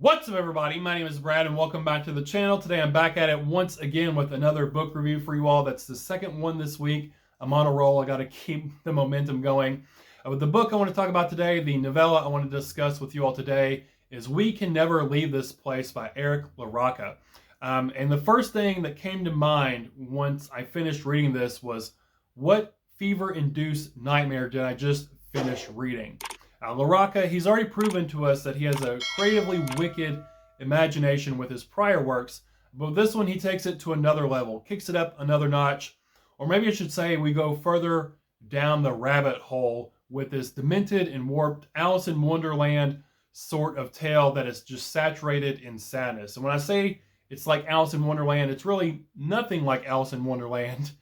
What's up, everybody? My name is Brad and welcome back to the channel. Today I'm back at it once again with another book review for you all. That's the second one this week. I'm on a roll. I got to keep the momentum going. With the book I want to talk about today, the novella I want to discuss with you all today is We Can Never Leave This Place by Eric LaRocca. And the first thing that came to mind once I finished reading this was, what fever-induced nightmare did I just finish reading? LaRocca, he's already proven to us that he has a creatively wicked imagination with his prior works, but with this one he takes it to another level, kicks it up another notch, or maybe I should say we go further down the rabbit hole with this demented and warped Alice in Wonderland sort of tale that is just saturated in sadness. And when I say it's like Alice in Wonderland, it's really nothing like Alice in Wonderland,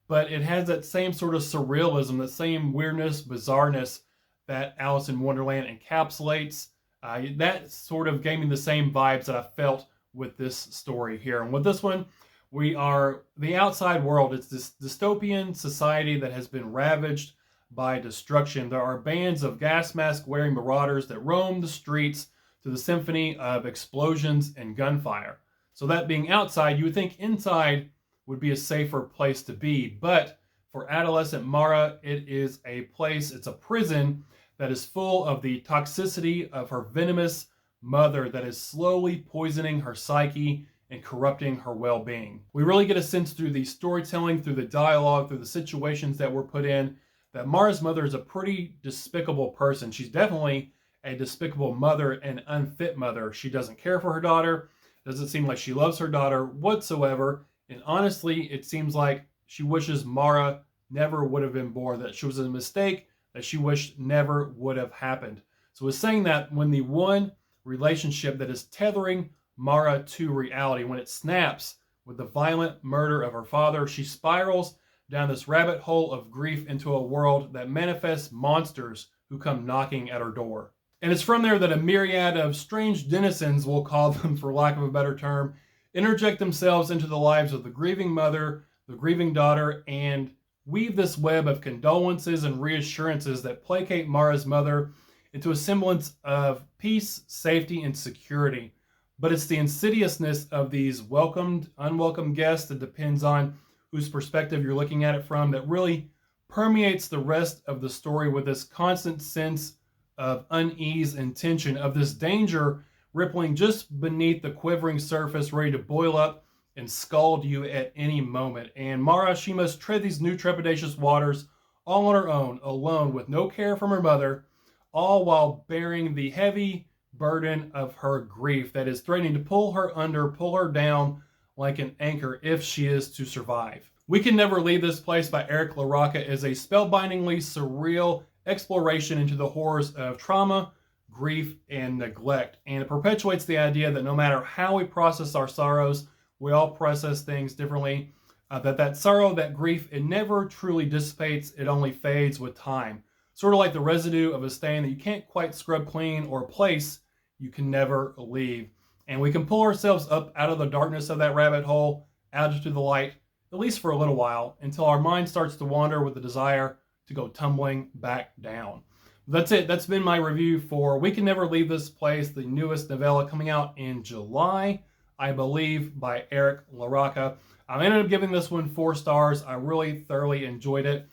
but it has that same sort of surrealism, that same weirdness, bizarreness that Alice in Wonderland encapsulates. That sort of gave me the same vibes that I felt with this story here. And with this one, we are the outside world. It's this dystopian society that has been ravaged by destruction. There are bands of gas mask wearing marauders that roam the streets to the symphony of explosions and gunfire. So that being outside, you would think inside would be a safer place to be. But for adolescent Mara, it is a place, it's a prison that is full of the toxicity of her venomous mother that is slowly poisoning her psyche and corrupting her well-being. We really get a sense through the storytelling, through the dialogue, through the situations that were put in, that Mara's mother is a pretty despicable person. She's definitely a despicable mother, an unfit mother. She doesn't care for her daughter, doesn't seem like she loves her daughter whatsoever, and honestly, it seems like she wishes Mara never would have been born, that she was a mistake that she wished never would have happened. So it's saying that when the one relationship that is tethering Mara to reality, when it snaps with the violent murder of her father, she spirals down this rabbit hole of grief into a world that manifests monsters who come knocking at her door. And it's from there that a myriad of strange denizens, we'll call them for lack of a better term, interject themselves into the lives of the grieving mother, the grieving daughter, and weave this web of condolences and reassurances that placate Mara's mother into a semblance of peace, safety, and security. But it's the insidiousness of these welcomed, unwelcome guests that depends on whose perspective you're looking at it from that really permeates the rest of the story with this constant sense of unease and tension, of this danger rippling just beneath the quivering surface, ready to boil up and scald you at any moment. And Mara, she must tread these new trepidatious waters all on her own, alone, with no care from her mother, all while bearing the heavy burden of her grief that is threatening to pull her under, pull her down like an anchor if she is to survive. We Can Never Leave This Place by Eric LaRocca is a spellbindingly surreal exploration into the horrors of trauma, grief, and neglect. And it perpetuates the idea that no matter how we process our sorrows, we all process things differently, that sorrow, that grief, it never truly dissipates, it only fades with time. Sort of like the residue of a stain that you can't quite scrub clean, or a place you can never leave. And we can pull ourselves up out of the darkness of that rabbit hole, out into the light, at least for a little while, until our mind starts to wander with the desire to go tumbling back down. That's it. That's been my review for We Can Never Leave This Place, the newest novella coming out in July, I believe, by Eric LaRocca. I ended up giving this one 4 stars. I really thoroughly enjoyed it.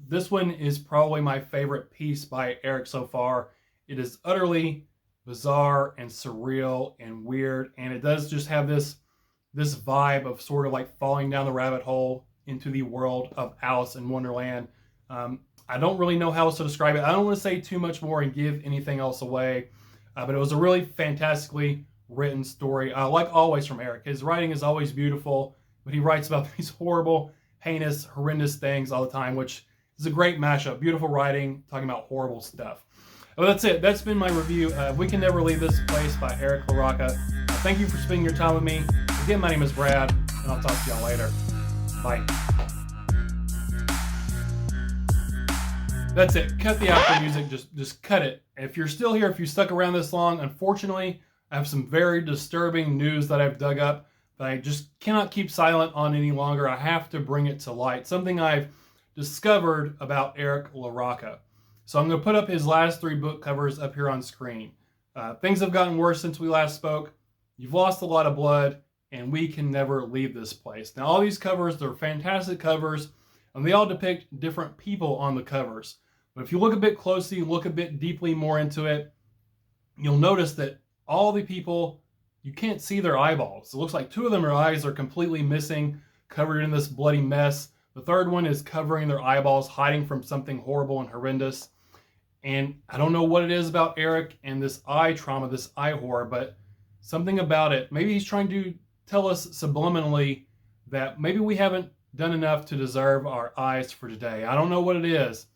This one is probably my favorite piece by Eric so far. It is utterly bizarre and surreal and weird, and it does just have this vibe of sort of like falling down the rabbit hole into the world of Alice in Wonderland. I don't really know how else to describe it. I don't want to say too much more and give anything else away, but it was a really fantastically written story, like always from Eric. His writing is always beautiful, but he writes about these horrible, heinous, horrendous things all the time, which is a great mashup. Beautiful writing, talking about horrible stuff. Well, that's it. That's been my review of We Can Never Leave This Place by Eric LaRocca. Thank you for spending your time with me. Again, my name is Brad, and I'll talk to y'all later. Bye. That's it. Cut the outro music. Just cut it. If you're still here, if you stuck around this long, unfortunately, I have some very disturbing news that I've dug up that I just cannot keep silent on any longer. I have to bring it to light. Something I've discovered about Eric LaRocca. So I'm going to put up his last 3 book covers up here on screen. Things have gotten worse since we last spoke. You've lost a lot of blood, and we can never leave this place. Now, all these covers, they're fantastic covers, and they all depict different people on the covers. But if you look a bit closely, look a bit deeply more into it, you'll notice that all the people, you can't see their eyeballs. It looks like two of them, their eyes are completely missing, covered in this bloody mess. The third one is covering their eyeballs, hiding from something horrible and horrendous. And I don't know what it is about Eric and this eye trauma, this eye horror, but something about it. Maybe he's trying to tell us subliminally that maybe we haven't done enough to deserve our eyes for today. I don't know what it is,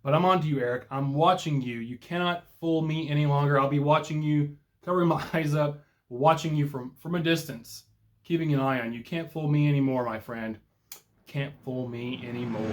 but I'm on to you, Eric. I'm watching you. You cannot fool me any longer. I'll be watching you, covering my eyes up, watching you from a distance, keeping an eye on you. Can't fool me anymore, my friend. Can't fool me anymore.